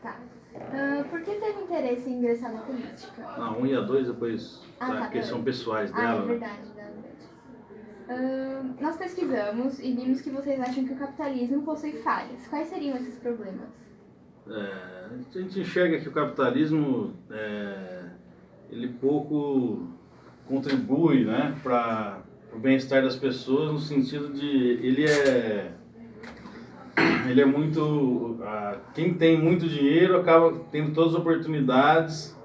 Tá. Por que teve interesse em ingressar na política? A 1 e a 2 depois, porque são pessoais dela. É verdade, nós pesquisamos e vimos que vocês acham que o capitalismo possui falhas. Quais seriam esses problemas? A gente enxerga que o capitalismo, ele pouco contribui, né, para o bem-estar das pessoas, no sentido de ele é muito, quem tem muito dinheiro acaba tendo todas as oportunidades,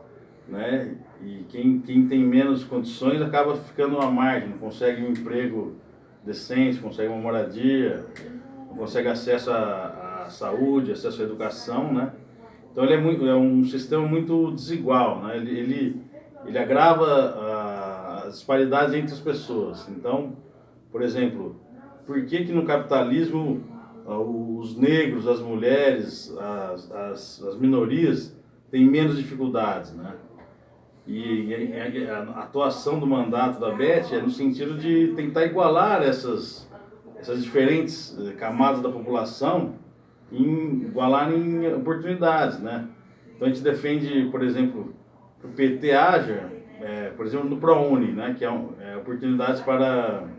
né, e quem tem menos condições acaba ficando à margem, não consegue um emprego decente, consegue uma moradia, não consegue acesso à saúde, acesso à educação, né. Então ele é um sistema muito desigual, né, ele agrava as disparidades entre as pessoas. Então, por exemplo, por que no capitalismo os negros, as mulheres, as minorias têm menos dificuldades, né? E a atuação do mandato da Beth é no sentido de tentar igualar essas diferentes camadas da população, igualar em oportunidades, né? Então a gente defende, por exemplo, que o PT haja, por exemplo, no ProUni, né? Que é oportunidades para...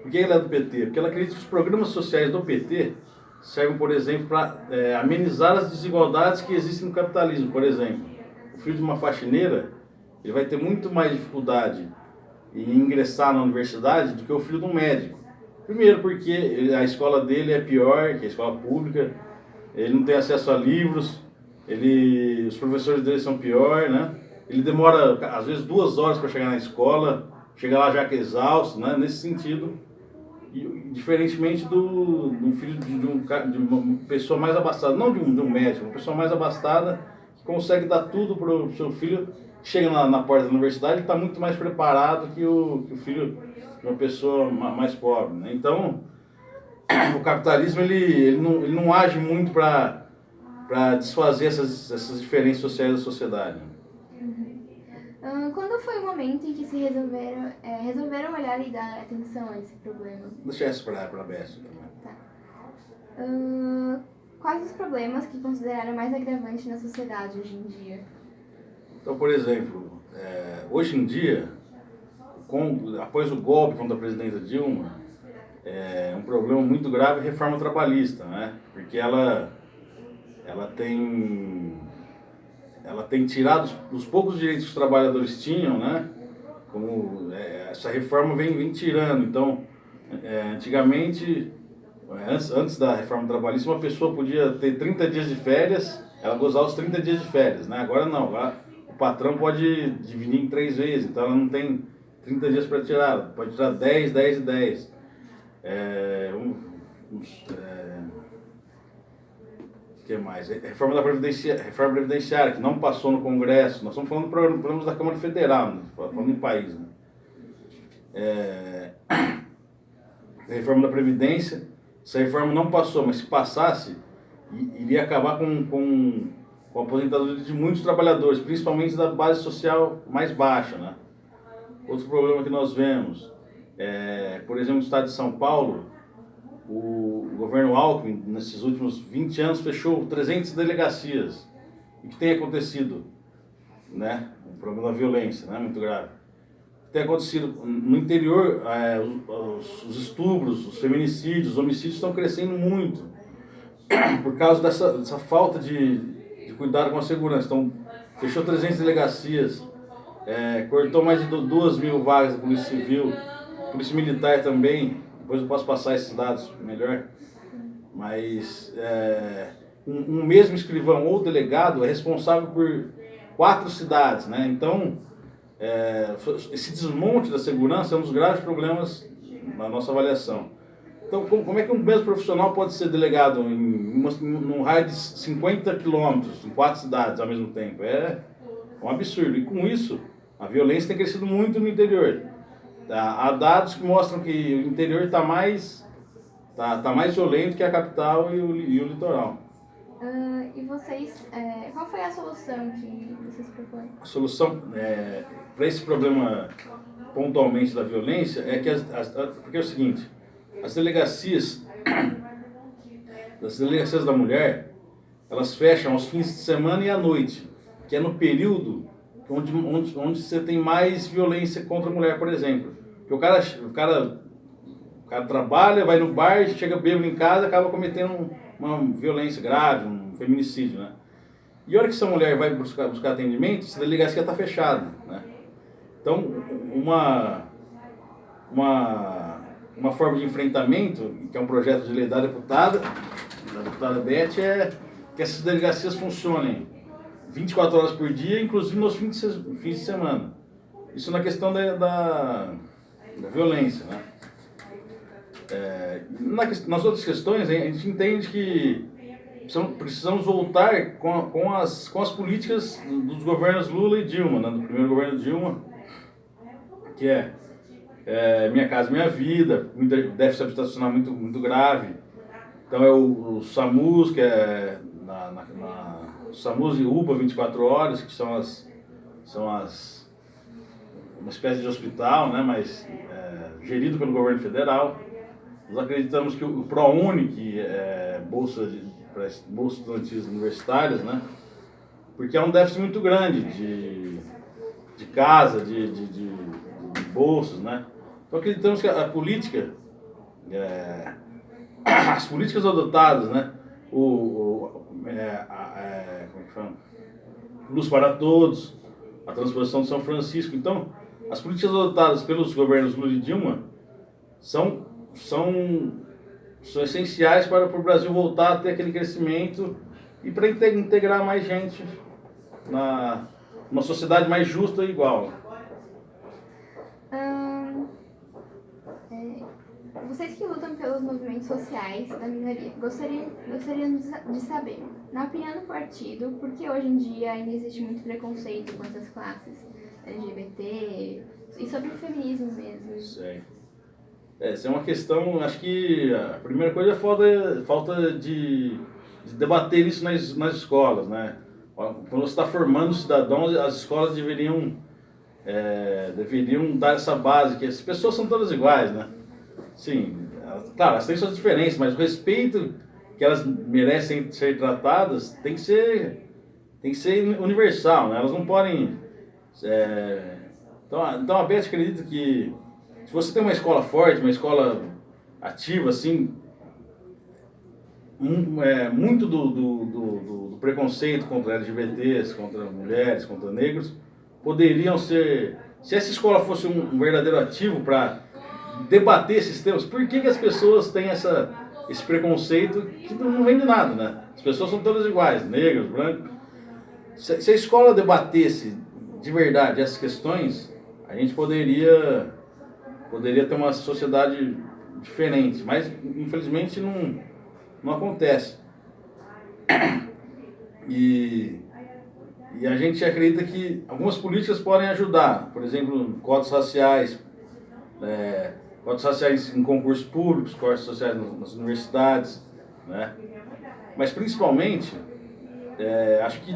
Por que ela é do PT? Porque ela acredita que os programas sociais do PT servem, por exemplo, para amenizar as desigualdades que existem no capitalismo. Por exemplo, o filho de uma faxineira, ele vai ter muito mais dificuldade em ingressar na universidade do que o filho de um médico. Primeiro porque a escola dele é pior que a escola pública, ele não tem acesso a livros, os professores dele são piores, né? Ele demora, às vezes, 2 horas para chegar na escola, chega lá já que é exausto, né? Nesse sentido, diferentemente de um filho de uma pessoa mais abastada, não de um médico, uma pessoa mais abastada que consegue dar tudo para o seu filho, chega na porta da universidade e está muito mais preparado que o filho de uma pessoa mais pobre, né? Então, o capitalismo ele não age muito para desfazer essas diferenças sociais da sociedade. Quando foi o momento em que se resolveram olhar e dar atenção a esse problema? Deixa essa para a Bessa também. Tá. Quais os problemas que consideraram mais agravantes na sociedade hoje em dia? Então, por exemplo, hoje em dia, após o golpe contra a presidenta Dilma, um problema muito grave é a reforma trabalhista, né? Porque ela tem tirado os poucos direitos que os trabalhadores tinham, né? Essa reforma vem tirando. Então, antigamente, antes da reforma trabalhista, uma pessoa podia ter 30 dias de férias, ela gozar os 30 dias de férias, né? Agora não, agora o patrão pode dividir em 3 vezes, então ela não tem 30 dias para tirar, pode tirar 10, 10 e 10. O que mais? Reforma previdenciária, que não passou no Congresso. Nós estamos falando de problemas da Câmara Federal, né? Falando em país, né? Reforma da Previdência, essa reforma não passou, mas se passasse, iria acabar com a aposentadoria de muitos trabalhadores, principalmente da base social mais baixa, né? Outro problema que nós vemos, por exemplo, no estado de São Paulo, o governo Alckmin, nesses últimos 20 anos, fechou 300 delegacias. E o que tem acontecido? Né? Um problema da violência, né? Muito grave. O que tem acontecido? No interior, os estupros, os feminicídios, os homicídios estão crescendo muito por causa dessa falta de cuidado com a segurança. Então, fechou 300 delegacias, cortou mais de 2.000 vagas da Polícia Civil, Polícia Militar também. Depois eu posso passar esses dados melhor. Mas um mesmo escrivão ou delegado é responsável por 4 cidades, né? Então, esse desmonte da segurança é um dos graves problemas na nossa avaliação. Então, como é que um mesmo profissional pode ser delegado num raio de 50 quilômetros, em 4 cidades ao mesmo tempo? É um absurdo. E com isso, a violência tem crescido muito no interior. Há dados que mostram que o interior está mais violento que a capital e o litoral. E vocês, qual foi a solução que vocês propõem? A solução para esse problema pontualmente da violência é que porque é o seguinte, as delegacias da mulher, elas fecham aos fins de semana e à noite, que é no período onde você tem mais violência contra a mulher, por exemplo. Porque o cara trabalha, vai no bar, chega bêbado em casa, acaba cometendo uma violência grave, um feminicídio, né? E a hora que essa mulher vai buscar atendimento, essa delegacia está fechada, né? Então, uma forma de enfrentamento, que é um projeto de lei da deputada Beth, é que essas delegacias funcionem 24 horas por dia, inclusive nos fins de semana. Isso na questão da violência, né? Nas outras questões, a gente entende que precisamos voltar com as políticas dos governos Lula e Dilma, né? Do primeiro governo Dilma, que é Minha Casa Minha Vida, déficit habitacional muito grave. Então é o SAMUS, que é o SAMUS e UPA 24 horas, que são uma espécie de hospital, né, mas gerido pelo governo federal. Nós acreditamos que o ProUni, que é bolsa estudantis universitárias, né, porque é um déficit muito grande de casa, de bolsas, né. Então acreditamos que a política, as políticas adotadas, né, como é que fala? Luz para Todos, a transposição de São Francisco. Então, as políticas adotadas pelos governos Lula e Dilma são essenciais para o Brasil voltar a ter aquele crescimento e para integrar mais gente numa sociedade mais justa e igual. Vocês que lutam pelos movimentos sociais da minoria, gostariam de saber, na opinião do partido, por que hoje em dia ainda existe muito preconceito contra as classes LGBT e sobre o feminismo mesmo? Sei. Essa é uma questão, acho que a primeira coisa é falta de debater isso nas escolas, né? Quando você está formando cidadãos, as escolas deveriam dar essa base, que as pessoas são todas iguais, né? Sim, claro, elas têm suas diferenças, mas o respeito que elas merecem ser tratadas tem que ser universal, né? Elas não podem... Então a Beth acredita que se você tem uma escola forte, uma escola ativa, assim, muito do preconceito contra LGBTs, contra mulheres, contra negros, poderiam ser... Se essa escola fosse um verdadeiro ativo para debater esses temas, por que as pessoas têm esse preconceito que não vem de nada, né? As pessoas são todas iguais, negros, brancos. Se a escola debatesse de verdade essas questões, a gente poderia ter uma sociedade diferente, mas infelizmente não acontece. E a gente acredita que algumas políticas podem ajudar, por exemplo, cotas raciais em concursos públicos, cotas sociais nas universidades, né? Mas principalmente, acho que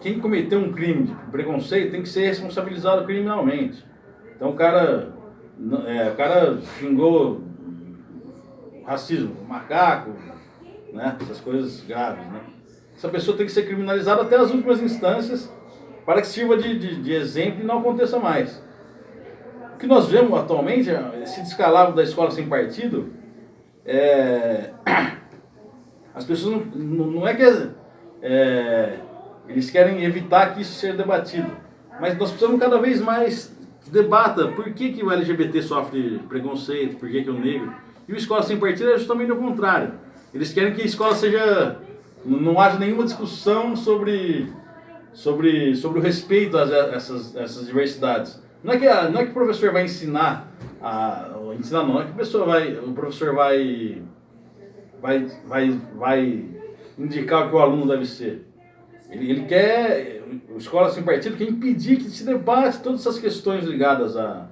quem cometeu um crime de preconceito tem que ser responsabilizado criminalmente. Então o cara xingou racismo, macaco, né? Essas coisas graves, né? Essa pessoa tem que ser criminalizada até as últimas instâncias para que sirva de exemplo e não aconteça mais. O que nós vemos atualmente, esse descalabro da escola sem partido, as pessoas não é que eles querem evitar que isso seja debatido, mas nós precisamos cada vez mais debata por que o LGBT sofre preconceito, por que o negro. E o escola sem partido é justamente o contrário. Eles querem que a escola não haja nenhuma discussão sobre o respeito a essas diversidades. Não é que o professor vai ensinar não é que o professor vai indicar o que o aluno deve ser. Ele quer, a escola sem partido quer impedir que se debate todas essas questões ligadas a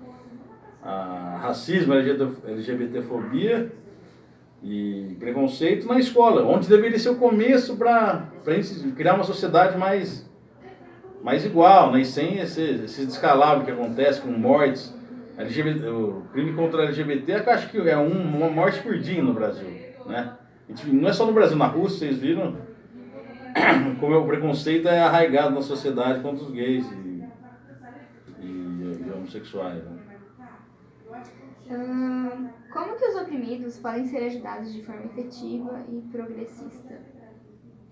racismo, LGBTfobia e preconceito na escola, onde deveria ser o começo para a gente criar uma sociedade mais igual, né? E sem esse descalabro que acontece com mortes. O crime contra LGBT, eu acho que é uma morte por dia no Brasil, né? Não é só no Brasil, na Rússia, vocês viram, como o preconceito é arraigado na sociedade contra os gays e homossexuais. Né? Como que os oprimidos podem ser ajudados de forma efetiva e progressista?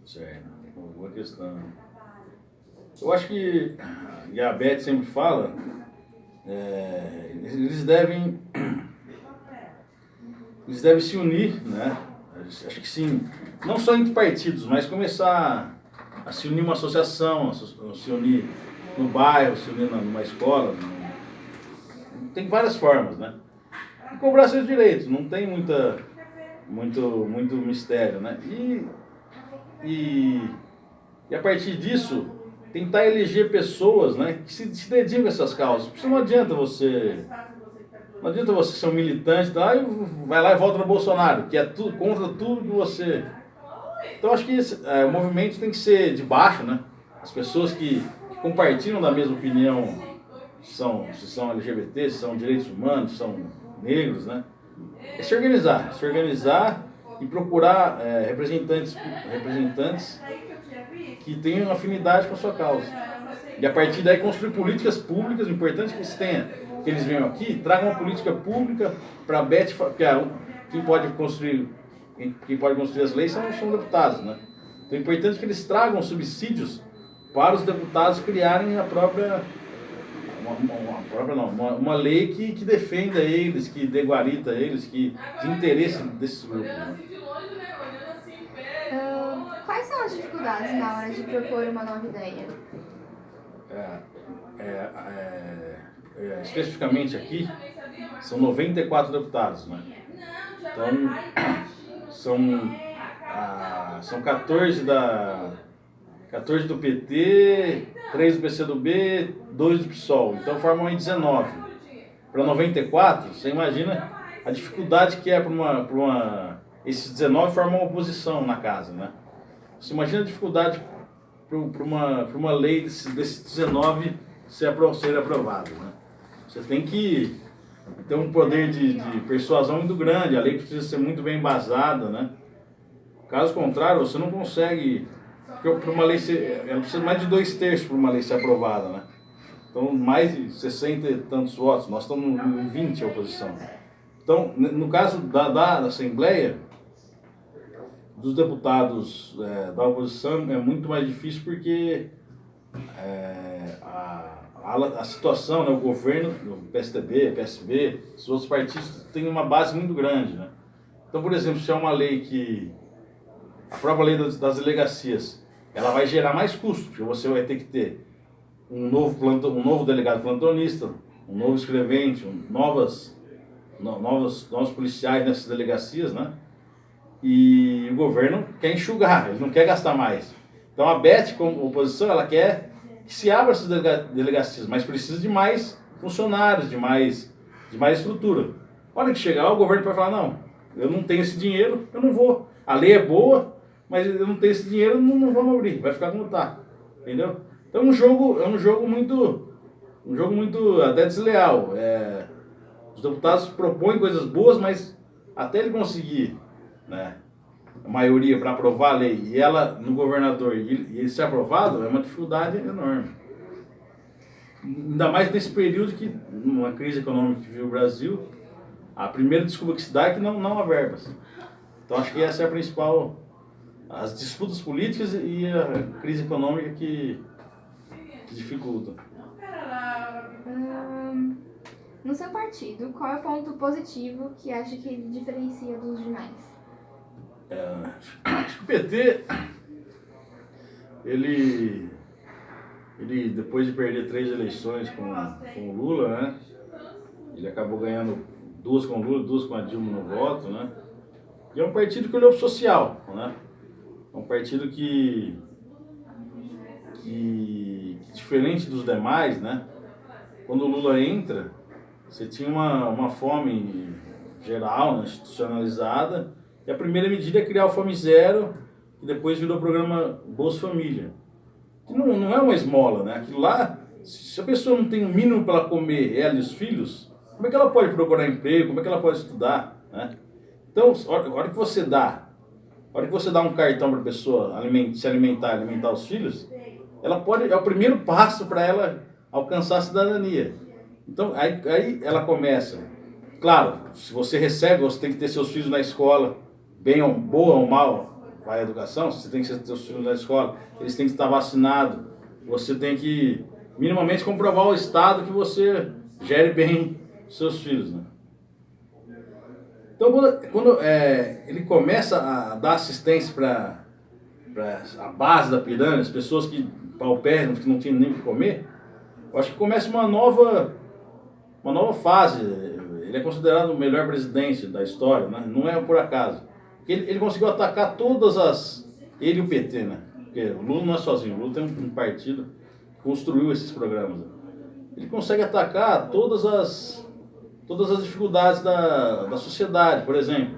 Certo, boa questão. Eu acho que, e a Beth sempre fala, eles devem se unir, né? Acho que sim, não só entre partidos, mas começar a se unir uma associação, se unir no bairro, se unir numa escola. Tem várias formas, né? E cobrar seus direitos, não tem muito mistério, né? E a partir disso, tentar eleger pessoas, né, que se dedicam a essas causas. Porque não adianta você ser um militante tá, e vai lá e volta no Bolsonaro, que é contra tudo que você... Então acho que o movimento tem que ser de baixo, né? As pessoas que compartilham da mesma opinião, se são LGBT, se são direitos humanos, se são negros, né? É se organizar e procurar representantes que tenham afinidade com a sua causa. E a partir daí construir políticas públicas, importantes que eles venham aqui, tragam uma política pública para a Beth, porque quem pode construir as leis são deputados, né? Então é importante que eles tragam subsídios para os deputados criarem uma lei que defenda eles, que dê guarita a eles, que de interesse desses grupos. Né? Quais são as dificuldades na hora de propor uma nova ideia? Especificamente aqui, são 94 deputados, né? Então, são 14 do PT, 3 do PCdoB, 2 do PSOL. Então formam aí 19. Para 94, você imagina a dificuldade que é para esses 19 formam uma oposição na casa, né? Você imagina a dificuldade para uma lei desses 19 ser aprovada, né? Você tem que ter um poder de persuasão muito grande, a lei precisa ser muito bem embasada, né? Caso contrário, você não consegue, porque para uma lei ela precisa mais de 2/3 para uma lei ser aprovada, né? Então, mais de 60 e tantos votos, nós estamos em 20 a oposição. Então, no caso da Assembleia, dos deputados da oposição é muito mais difícil porque a situação, né, o governo, o PSDB, PSB, os outros partidos têm uma base muito grande, né? Então, por exemplo, se é uma lei que... A própria lei das delegacias, ela vai gerar mais custo, porque você vai ter que ter um novo delegado plantonista, um novo escrevente, novos policiais nessas delegacias, né? E o governo quer enxugar, ele não quer gastar mais. Então a Beth, como oposição, ela quer que se abra essas delegacias, mas precisa de mais funcionários, de mais estrutura. A hora que chegar lá, o governo vai falar, não, eu não tenho esse dinheiro, eu não vou. A lei é boa, mas eu não tenho esse dinheiro, não vamos abrir, vai ficar como está. Entendeu? Então é um jogo muito até desleal. Os deputados propõem coisas boas, mas até ele conseguir, né, a maioria para aprovar a lei e ela no governador e ele ser aprovado é uma dificuldade enorme. Ainda mais nesse período que, numa crise econômica que vive o Brasil, a primeira desculpa que se dá é que não há verbas. Então acho que essa é a principal, as disputas políticas e a crise econômica que dificultam. No seu partido, qual é o ponto positivo que acha que ele diferencia dos demais? Acho que o PT, ele depois de perder 3 eleições com o Lula, né, ele acabou ganhando 2 com o Lula, 2 com a Dilma no voto, né, e é um partido que olhou para o social, né, é um partido que diferente dos demais, né, quando o Lula entra, você tinha uma fome geral, né, institucionalizada, e a primeira medida é criar o Fome Zero, que depois virou o programa Bolsa Família. Que não é uma esmola, né? Aquilo lá, se a pessoa não tem o mínimo para ela comer, ela e os filhos, como é que ela pode procurar emprego, como é que ela pode estudar, né? Então, a hora que você dá A hora que você dá um cartão para a pessoa se alimentar, alimentar os filhos, ela pode, é o primeiro passo para ela alcançar a cidadania. Então, aí ela começa. Claro, se você recebe, você tem que ter seus filhos na escola, bem ou boa ou mal, vai a educação, você tem que ter seus filhos na escola, eles têm que estar vacinados, você tem que minimamente comprovar ao Estado que você gere bem seus filhos, né? Então, quando ele começa a dar assistência para a base da pirâmide, as pessoas que paupérrimas, que não tinham nem o que comer, eu acho que começa uma nova fase. Ele é considerado o melhor presidente da história, né? Não é por acaso. Ele conseguiu atacar ele e o PT, né? Porque o Lula não é sozinho, o Lula tem um partido que construiu esses programas. Ele consegue atacar todas as dificuldades da sociedade. Por exemplo,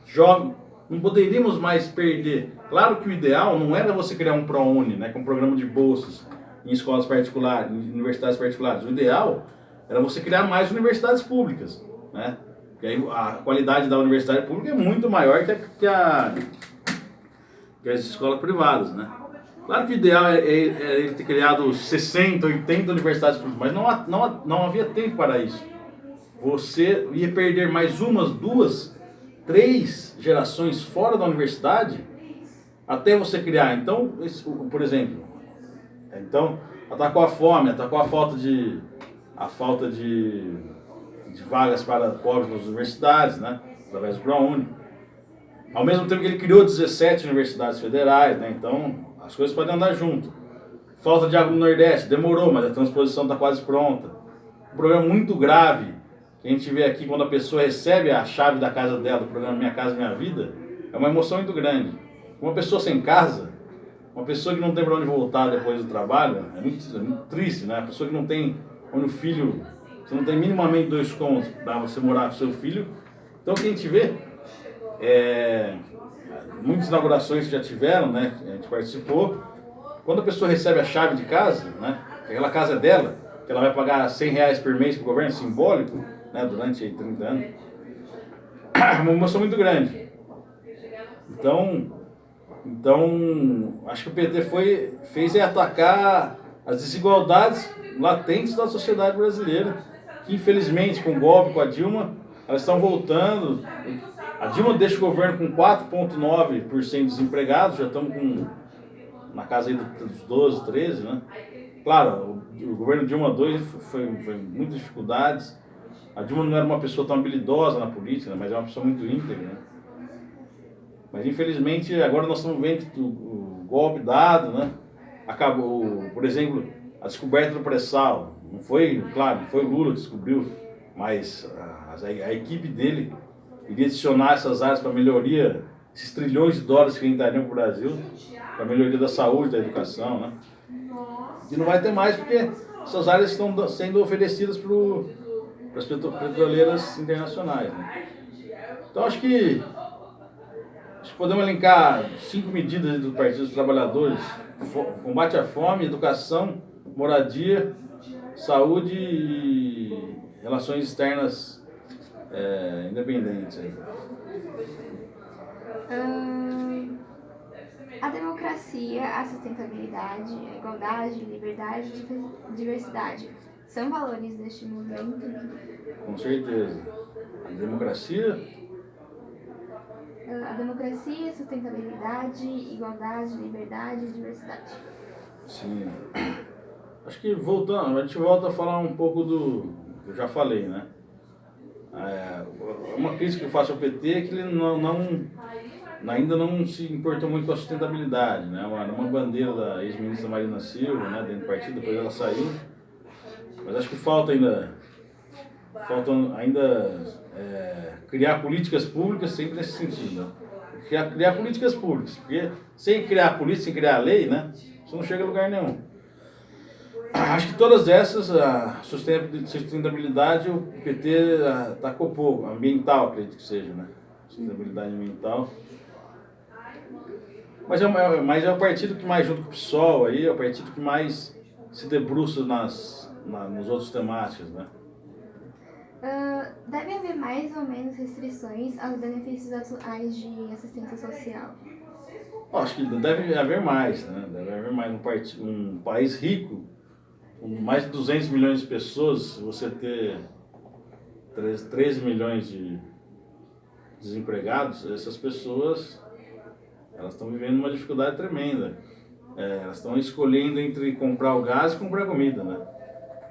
jovem, não poderíamos mais perder. Claro que o ideal não era você criar um ProUni, né, com um programa de bolsas em escolas particulares, em universidades particulares. O ideal era você criar mais universidades públicas, né? Porque aí a qualidade da universidade pública é muito maior que as escolas privadas, né? Claro que o ideal é ele ter criado 60, 80 universidades públicas, mas não havia tempo para isso. Você ia perder mais umas, duas, três gerações fora da universidade até você criar. Então, por exemplo, atacou a fome, atacou a falta de vagas para pobres nas universidades, né? Através do ProUni. Ao mesmo tempo que ele criou 17 universidades federais, né? Então as coisas podem andar junto. Falta de água no Nordeste, demorou, mas a transposição está quase pronta. Um problema muito grave que a gente vê aqui quando a pessoa recebe a chave da casa dela, do programa Minha Casa Minha Vida, é uma emoção muito grande. Uma pessoa sem casa, uma pessoa que não tem para onde voltar depois do trabalho, é muito triste, né? A pessoa que não tem onde o filho, você não tem minimamente 2 cômodos para você morar com seu filho. Então o que a gente vê muitas inaugurações que já tiveram, né? A gente participou. Quando a pessoa recebe a chave de casa, né? Aquela casa é dela, que ela vai pagar R$100 por mês para o governo, simbólico, né? Durante 30 anos. É uma emoção muito grande. Então, acho que o PT fez atacar as desigualdades latentes da sociedade brasileira, que infelizmente, com o golpe, com a Dilma, elas estão voltando. A Dilma deixa o governo com 4,9% de desempregados, já estamos na casa aí dos 12, 13, né? Claro, o governo Dilma II foi muitas dificuldades. A Dilma não era uma pessoa tão habilidosa na política, mas é uma pessoa muito íntegra, né? Mas infelizmente agora nós estamos vendo que o golpe dado, né? Acabou, por exemplo, a descoberta do pré-sal. Não foi, claro, não foi o Lula que descobriu, mas a equipe dele iria adicionar essas áreas para melhoria, esses trilhões de dólares que entrariam para o Brasil, para melhoria da saúde, da educação, né? E não vai ter mais porque essas áreas estão sendo oferecidas para as petroleiras internacionais, né? Então acho que podemos elencar 5 medidas do Partido dos Trabalhadores: combate à fome, educação, moradia, saúde e relações externas independentes. A democracia, a sustentabilidade, a igualdade, liberdade e diversidade são valores deste movimento? Com certeza. A democracia, sustentabilidade, igualdade, liberdade e diversidade. Sim. Acho que a gente volta a falar um pouco do que eu já falei, né? Uma crítica que eu faço ao PT é que ele ainda não se importou muito com a sustentabilidade, né? Era uma bandeira da ex-ministra Marina Silva, né, dentro do partido, depois ela saiu. Mas acho que falta ainda criar políticas públicas sempre nesse sentido, né? Criar políticas públicas, porque sem criar política, sem criar lei, né, você não chega a lugar nenhum. Acho que todas essas, a sustentabilidade, o PT atacou pouco, ambiental, acredito que seja, né? Sustentabilidade ambiental. Mas é o partido que mais, junto com o PSOL, aí, é o partido que mais se debruça nos outros temáticas, né? Deve haver mais ou menos restrições aos benefícios atuais de assistência social? Acho que deve haver mais, né? Deve haver mais um país rico, com mais de 200 milhões de pessoas, você ter 13 milhões de desempregados, essas pessoas elas estão vivendo uma dificuldade tremenda. Elas estão escolhendo entre comprar o gás e comprar comida, né?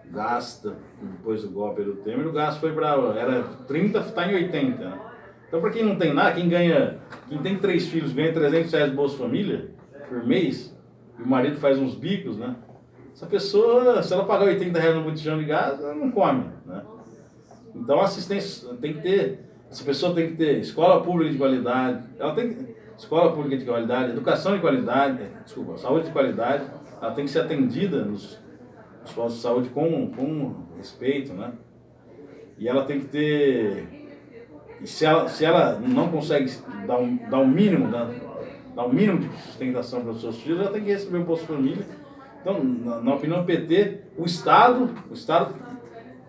O gás, depois do golpe do Temer, o gás foi para... era 30, está em 80, né? Então, para quem não tem nada, quem tem 3 filhos ganha R$300 de Bolsa Família por mês, e o marido faz uns bicos, né? Essa pessoa, se ela pagar R$80 no botijão de gás, ela não come, né? Então, a assistência tem que ter... Essa pessoa tem que ter escola pública de qualidade, ela tem que... Escola pública de qualidade, educação de qualidade, saúde de qualidade, ela tem que ser atendida nos postos de saúde com respeito, né? E ela tem que ter... E se ela não consegue dar um mínimo, né? Dar um mínimo de sustentação para os seus filhos, ela tem que receber o Bolsa Família. Então, na opinião do PT, o Estado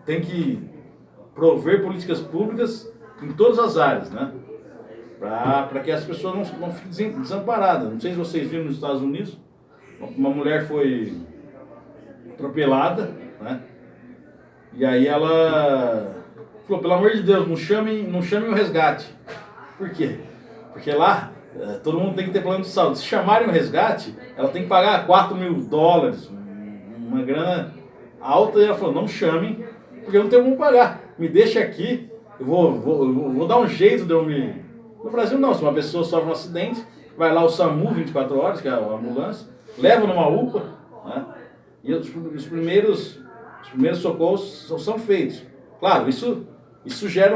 tem que prover políticas públicas em todas as áreas, né? Para que as pessoas não fiquem desamparadas. Não sei se vocês viram nos Estados Unidos, uma mulher foi atropelada, né? E aí ela falou, pelo amor de Deus, não chamem o resgate. Por quê? Porque lá todo mundo tem que ter plano de saúde. Se chamarem o resgate, ela tem que pagar $4.000, uma grana alta, e ela falou, não chamem, porque eu não tenho como pagar. Me deixa aqui, eu vou dar um jeito de eu me... No Brasil não, se uma pessoa sofre um acidente, vai lá o SAMU 24 horas, que é a ambulância, leva numa UPA, né? E os primeiros socorros são feitos. Claro, isso gera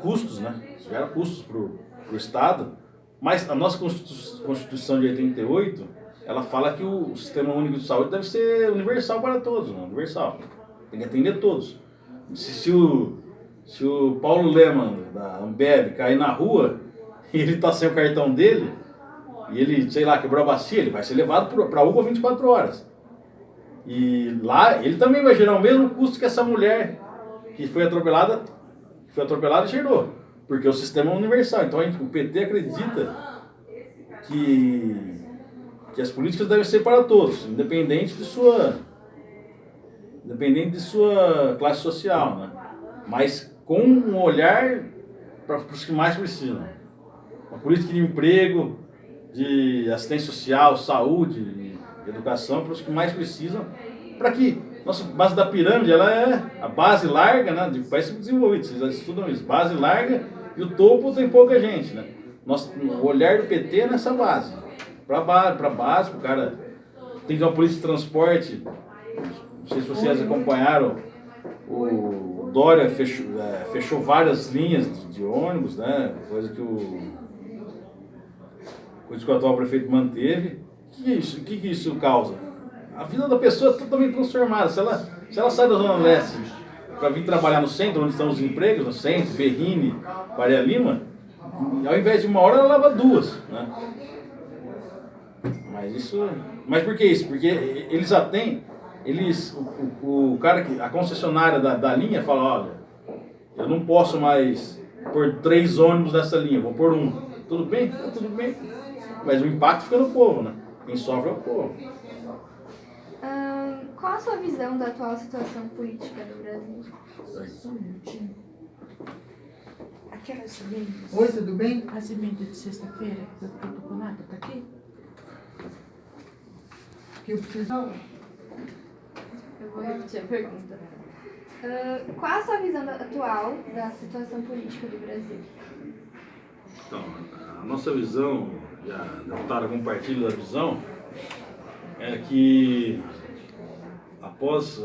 custos, né? Isso gera custos para o Estado, mas a nossa Constituição de 88, ela fala que o Sistema Único de Saúde deve ser universal para todos, né? Universal. Tem que atender todos. Se o Paulo Leman, da Ambev, cair na rua e ele está sem o cartão dele, e ele, sei lá, quebrou a bacia, ele vai ser levado para a UPA 24 horas. E lá ele também vai gerar o mesmo custo que essa mulher que foi atropelada e gerou. Porque o sistema é universal. Então o PT acredita que as políticas devem ser para todos, independente de sua classe social, né? Mas com um olhar para os que mais precisam. Uma política de emprego, de assistência social, saúde, educação para os que mais precisam, para que nossa base da pirâmide, ela é a base larga, né, de países desenvolvidos, vocês já estudam isso, base larga e o topo tem pouca gente, né? O olhar do PT é nessa base, para base, o cara tem que ter uma política de transporte. Não sei se vocês acompanharam, o Dória fechou várias linhas de ônibus, né? Coisa que o atual prefeito manteve. O que isso causa? A vida da pessoa é totalmente transformada. Se ela sai da Zona Leste para vir trabalhar no centro, onde estão os empregos, no centro, Berrini, Faria Lima, ao invés de 1 hora, ela leva 2, né? Mas por que isso? Porque eles já têm... o cara a concessionária da linha fala, olha, eu não posso mais pôr 3 ônibus nessa linha, vou pôr 1. Tudo bem? Tudo bem. Mas o impacto fica no povo, né? Quem sofre é o povo. Qual a sua visão da atual situação política do Brasil? Só um minutinho. Aquelas emendas. Oi, tudo bem? As emendas de sexta-feira, do protocolado, tá aqui? Que eu preciso. Eu vou repetir a pergunta. Qual a sua visão atual da situação política do Brasil? Então, a nossa visão, e a deputada compartilha da visão, é que após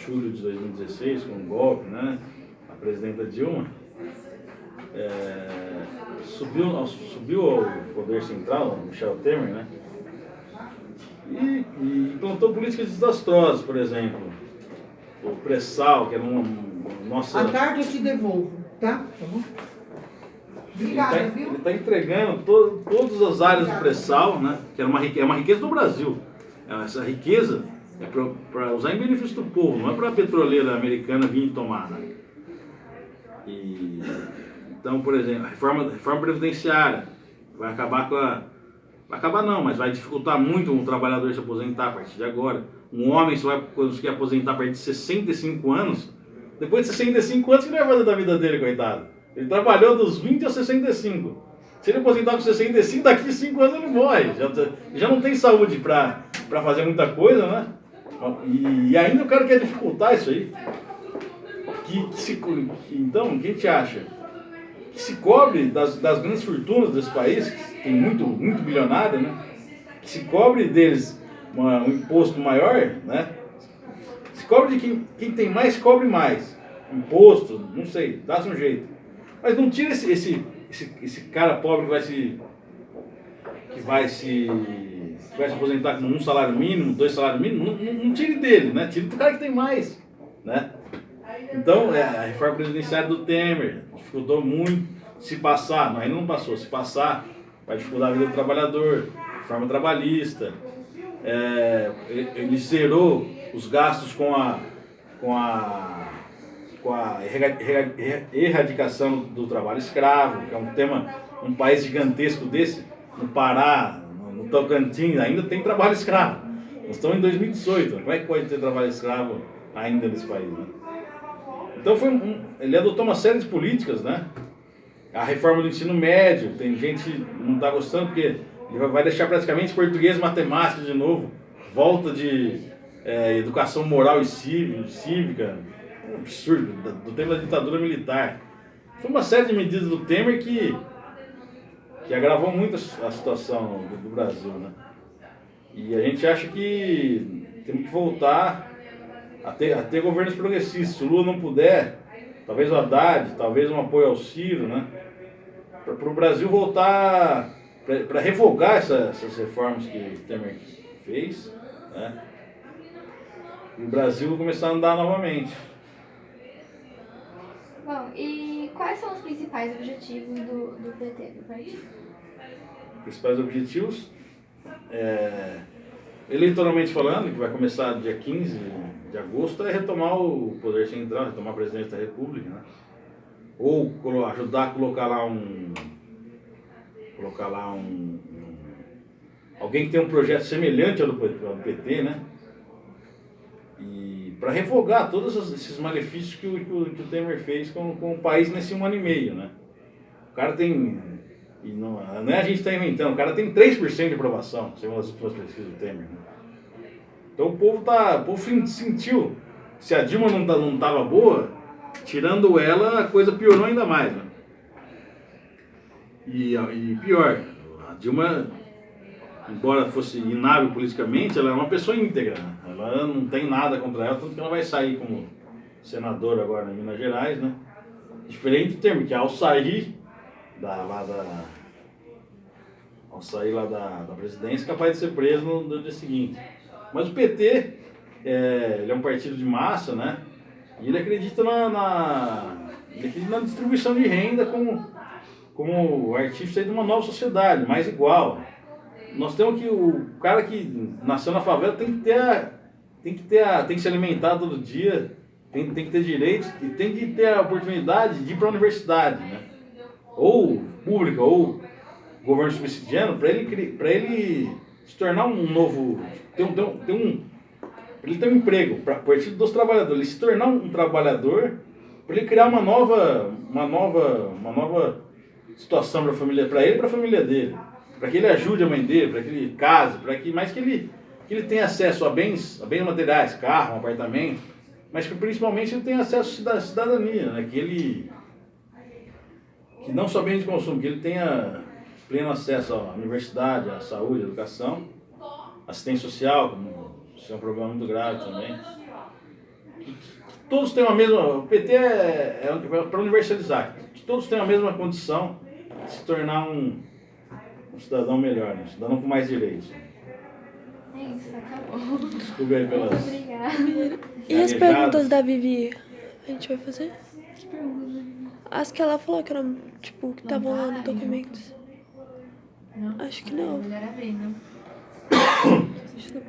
julho de 2016, com o golpe, né, a presidenta Dilma subiu ao poder central, Michel Temer, né, e implantou políticas desastrosas, por exemplo, o pré-sal, que era nossa... À tarde eu te devolvo, tá? Tá bom? Obrigada, viu? Ele está entregando todas as áreas do pré-sal, né, que é uma riqueza do Brasil. Essa riqueza é para usar em benefício do povo, não é para a petroleira americana vir tomar, né? Então, por exemplo, a reforma previdenciária. vai acabar com a... Vai acabar não, mas vai dificultar muito um trabalhador se aposentar a partir de agora. Um homem só vai conseguir aposentar a partir de 65 anos. Depois de 65 anos, o que ele vai fazer da vida dele, coitado? Ele trabalhou dos 20 aos 65. Se ele aposentar com 65, daqui a 5 anos ele morre. Já não tem saúde para fazer muita coisa, né? E ainda o cara quer dificultar isso aí. Então, o que a gente acha? Que se cobre das grandes fortunas desse país, que tem muito bilionário, né? Que se cobre deles um imposto maior, né? Se cobre de quem tem mais, cobre mais. Imposto, não sei, dá-se um jeito. Mas não tira esse cara pobre que vai se aposentar com 1 salário mínimo, 2 salários mínimos, não tire dele, né? Tire do cara que tem mais, né? Então, a reforma previdenciária do Temer dificultou muito. Se passar, ainda não passou, se passar, vai dificultar a vida do trabalhador, reforma trabalhista. Ele zerou os gastos com a erradicação do trabalho escravo, que é um tema, um país gigantesco desse, no Pará, no Tocantins, ainda tem trabalho escravo. Nós estamos em 2018, como é que pode ter trabalho escravo ainda nesse país, né? Então ele adotou uma série de políticas, né? A reforma do ensino médio, tem gente que não está gostando porque ele vai deixar praticamente português e matemática de novo, volta de educação moral e cívica, um absurdo, do tempo da ditadura militar. Foi uma série de medidas do Temer que agravou muito a situação do Brasil, né? E a gente acha que temos que voltar a ter governos progressistas. Se o Lula não puder, talvez o Haddad, talvez um apoio ao Ciro, né? Para o Brasil voltar, para revogar essas reformas que o Temer fez, né? E o Brasil começar a andar novamente. Bom, e quais são os principais objetivos do PT, do partido? Os principais objetivos, eleitoralmente falando, que vai começar dia 15 de agosto, é retomar o poder central, retomar a presidência da República, né? Ou ajudar a colocar lá alguém que tem um projeto semelhante ao do PT, né? E para revogar todos esses malefícios que o Temer fez com o país nesse 1 ano e meio, né? O cara tem, e não é a gente está inventando, o cara tem 3% de aprovação, segundo as últimas pesquisas do Temer, né? Então o povo sentiu, se a Dilma não estava boa, tirando ela, a coisa piorou ainda mais, né? E pior, a Dilma, embora fosse inábil politicamente, ela é uma pessoa íntegra, né? Ela não tem nada contra ela, tanto que ela vai sair como senadora agora em Minas Gerais, né? Diferente do Temer, que ao sair da presidência, é capaz de ser preso no dia seguinte. Mas o PT, ele é um partido de massa, né? E ele acredita na distribuição de renda como artífice de uma nova sociedade, mais igual. Nós temos que o cara que nasceu na favela tem que se alimentar todo dia, tem que ter direitos e tem que ter a oportunidade de ir para a universidade, né? Ou pública ou governo subsidiando, para ele se tornar um novo, para ele ter um emprego, para partir dos trabalhadores, ele se tornar um trabalhador, para ele criar uma nova situação para a família, para ele e para a família dele, para que ele ajude a mãe dele, para que ele case, que ele tenha acesso a bens materiais, carro, um apartamento, mas que principalmente ele tenha acesso à cidadania, né? Que não só bens de consumo, que ele tenha pleno acesso à universidade, à saúde, à educação, assistência social, isso é um problema muito grave também. Que todos tenham a mesma... O PT é para universalizar, que todos tenham a mesma condição de se tornar um cidadão melhor, né? Um cidadão com mais direitos. É isso, acabou. Desculpe aí pelas... Muito obrigada. E as perguntas da Vivi? A gente vai fazer? Que pergunta? As que ela falou que eram, tipo, que estavam lá nos documentos. Não? Acho que não. Melhor abrir, não? Acho que não.